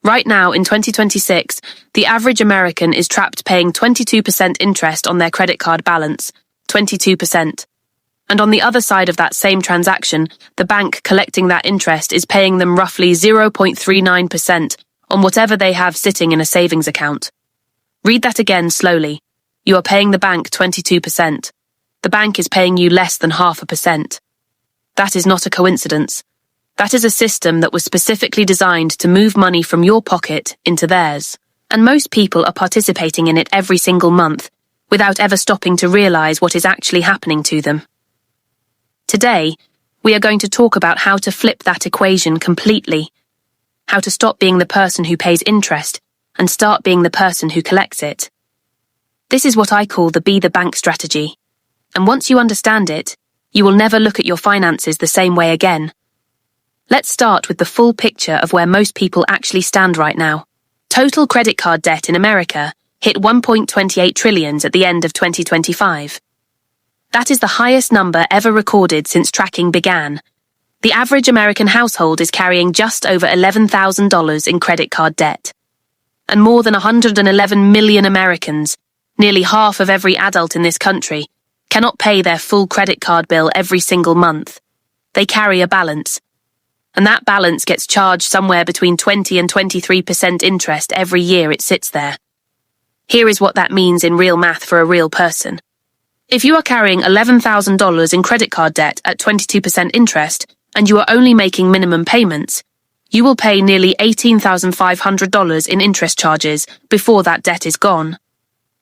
Right now, in 2026, the average American is trapped paying 22% interest on their credit card balance, 22%. And on the other side of that same transaction, the bank collecting that interest is paying them roughly 0.39% on whatever they have sitting in a savings account. Read that again slowly. You are paying the bank 22%. The bank is paying you less than 0.5%. That is not a coincidence. That is a system that was specifically designed to move money from your pocket into theirs. And most people are participating in it every single month, without ever stopping to realize what is actually happening to them. Today, we are going to talk about how to flip that equation completely. How to stop being the person who pays interest and start being the person who collects it. This is what I call the Be the Bank strategy. And once you understand it, you will never look at your finances the same way again. Let's start with the full picture of where most people actually stand right now. Total credit card debt in America hit 1.28 trillion at the end of 2025. That is the highest number ever recorded since tracking began. The average American household is carrying just over $11,000 in credit card debt. And more than 111 million Americans, nearly half of every adult in this country, cannot pay their full credit card bill every single month. They carry a balance. And that balance gets charged somewhere between 20 and 23% interest every year it sits there. Here is what that means in real math for a real person. If you are carrying $11,000 in credit card debt at 22% interest, and you are only making minimum payments, you will pay nearly $18,500 in interest charges before that debt is gone.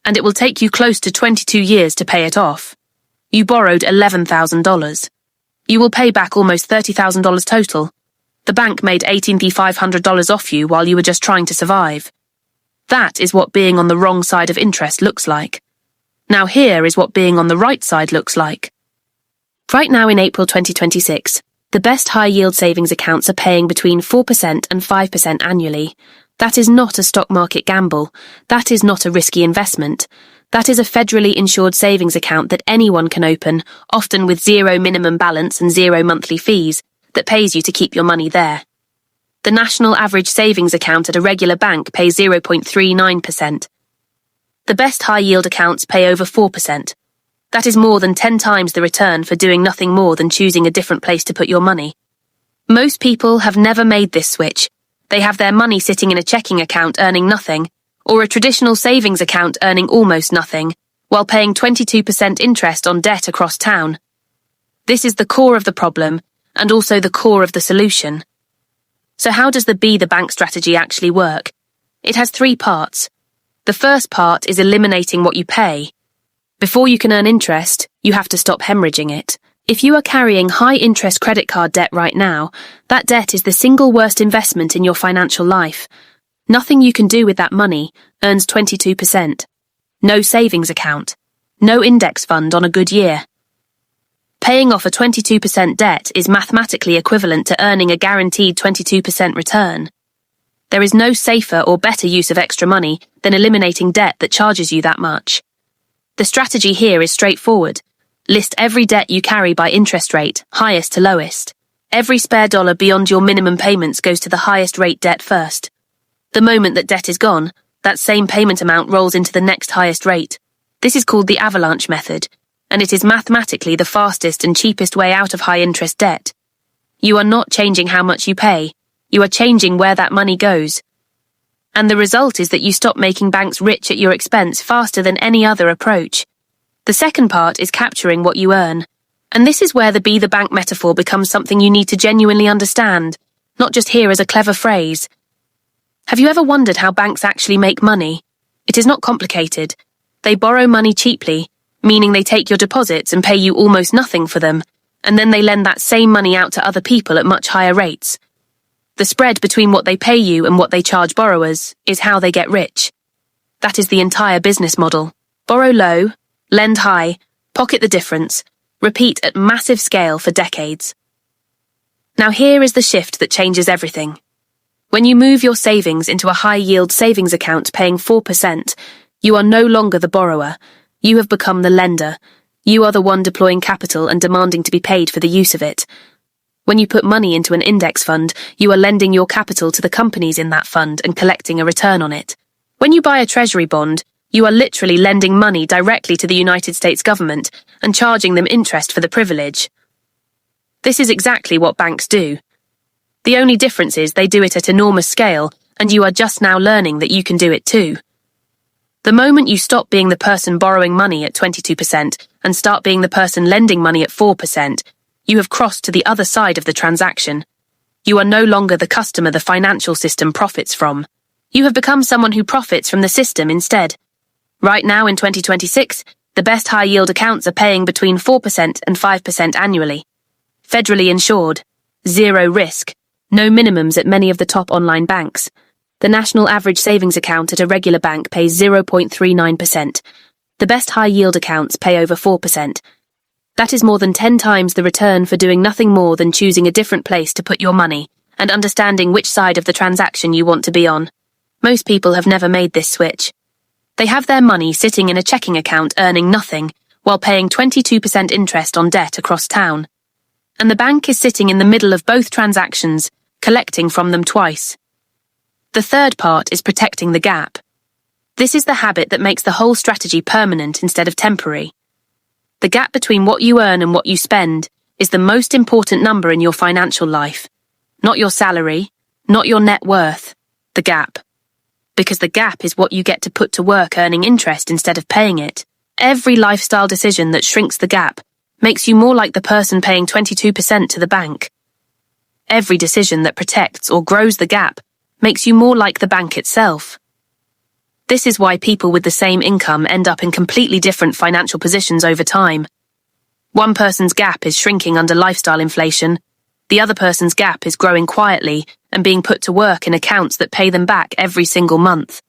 And it will take you close to 22 years to pay it off. You borrowed $11,000. You will pay back almost $30,000 total. The bank made $18,500 off you while you were just trying to survive. That is what being on the wrong side of interest looks like. Now here is what being on the right side looks like. Right now in April 2026, the best high-yield savings accounts are paying between 4% and 5% annually. That is not a stock market gamble. That is not a risky investment. That is a federally insured savings account that anyone can open, often with zero minimum balance and zero monthly fees, that pays you to keep your money there. The national average savings account at a regular bank pays 0.39%. The best high-yield accounts pay over 4%. That is more than 10 times the return for doing nothing more than choosing a different place to put your money. Most people have never made this switch. They have their money sitting in a checking account earning nothing, or a traditional savings account earning almost nothing, while paying 22% interest on debt across town. This is the core of the problem, and also the core of the solution. So how does the Be the Bank strategy actually work? It has 3 parts. The first part is eliminating what you pay. Before you can earn interest, you have to stop hemorrhaging it. If you are carrying high-interest credit card debt right now, that debt is the single worst investment in your financial life. Nothing you can do with that money earns 22%. No savings account. No index fund on a good year. Paying off a 22% debt is mathematically equivalent to earning a guaranteed 22% return. There is no safer or better use of extra money than eliminating debt that charges you that much. The strategy here is straightforward. List every debt you carry by interest rate, highest to lowest. Every spare dollar beyond your minimum payments goes to the highest rate debt first. The moment that debt is gone, that same payment amount rolls into the next highest rate. This is called the avalanche method, and it is mathematically the fastest and cheapest way out of high-interest debt. You are not changing how much you pay. You are changing where that money goes. And the result is that you stop making banks rich at your expense faster than any other approach. The second part is capturing what you earn. And this is where the Be the Bank metaphor becomes something you need to genuinely understand, not just hear as a clever phrase. Have you ever wondered how banks actually make money? It is not complicated. They borrow money cheaply, meaning they take your deposits and pay you almost nothing for them, and then they lend that same money out to other people at much higher rates. The spread between what they pay you and what they charge borrowers is how they get rich. That is the entire business model. Borrow low, lend high, pocket the difference, repeat at massive scale for decades. Now here is the shift that changes everything. When you move your savings into a high-yield savings account paying 4%, you are no longer the borrower. You have become the lender. You are the one deploying capital and demanding to be paid for the use of it. When you put money into an index fund, you are lending your capital to the companies in that fund and collecting a return on it. When you buy a treasury bond, you are literally lending money directly to the United States government and charging them interest for the privilege. This is exactly what banks do. The only difference is they do it at enormous scale, and you are just now learning that you can do it too. The moment you stop being the person borrowing money at 22% and start being the person lending money at 4%, you have crossed to the other side of the transaction. You are no longer the customer the financial system profits from. You have become someone who profits from the system instead. Right now in 2026, the best high-yield accounts are paying between 4% and 5% annually. Federally insured, zero risk, no minimums at many of the top online banks. The national average savings account at a regular bank pays 0.39%. The best high-yield accounts pay over 4%. That is more than 10 times the return for doing nothing more than choosing a different place to put your money and understanding which side of the transaction you want to be on. Most people have never made this switch. They have their money sitting in a checking account earning nothing while paying 22% interest on debt across town. And the bank is sitting in the middle of both transactions, collecting from them twice. The third part is protecting the gap. This is the habit that makes the whole strategy permanent instead of temporary. The gap between what you earn and what you spend is the most important number in your financial life. Not your salary, not your net worth, the gap. Because the gap is what you get to put to work earning interest instead of paying it. Every lifestyle decision that shrinks the gap makes you more like the person paying 22% to the bank. Every decision that protects or grows the gap makes you more like the bank itself. This is why people with the same income end up in completely different financial positions over time. One person's gap is shrinking under lifestyle inflation. The other person's gap is growing quietly and being put to work in accounts that pay them back every single month.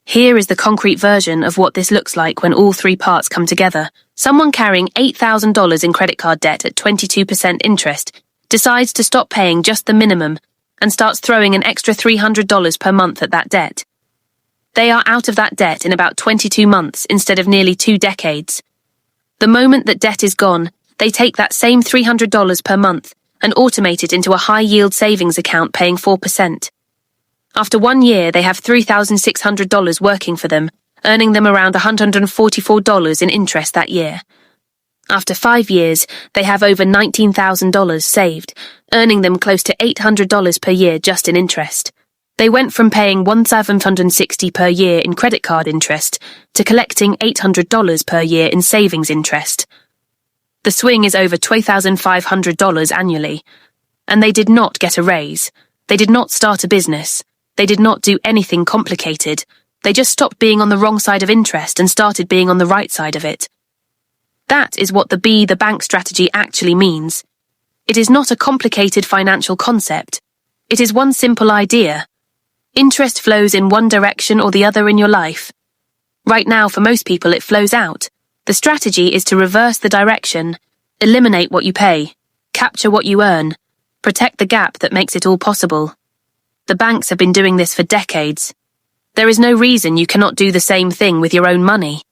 Here is the concrete version of what this looks like when all three parts come together. Someone carrying $8,000 in credit card debt at 22% interest decides to stop paying just the minimum and starts throwing an extra $300 per month at that debt. They are out of that debt in about 22 months instead of nearly 2 decades. The moment that debt is gone, they take that same $300 per month and automate it into a high-yield savings account paying 4%. After 1 year, they have $3,600 working for them, earning them around $144 in interest that year. After 5 years, they have over $19,000 saved, earning them close to $800 per year just in interest. They went from paying $1,760 per year in credit card interest to collecting $800 per year in savings interest. The swing is over $2,500 annually. And they did not get a raise. They did not start a business. They did not do anything complicated. They just stopped being on the wrong side of interest and started being on the right side of it. That is what the Be the Bank strategy actually means. It is not a complicated financial concept. It is one simple idea. Interest flows in one direction or the other in your life. Right now, for most people, it flows out. The strategy is to reverse the direction, eliminate what you pay, capture what you earn, protect the gap that makes it all possible. The banks have been doing this for decades. There is no reason you cannot do the same thing with your own money.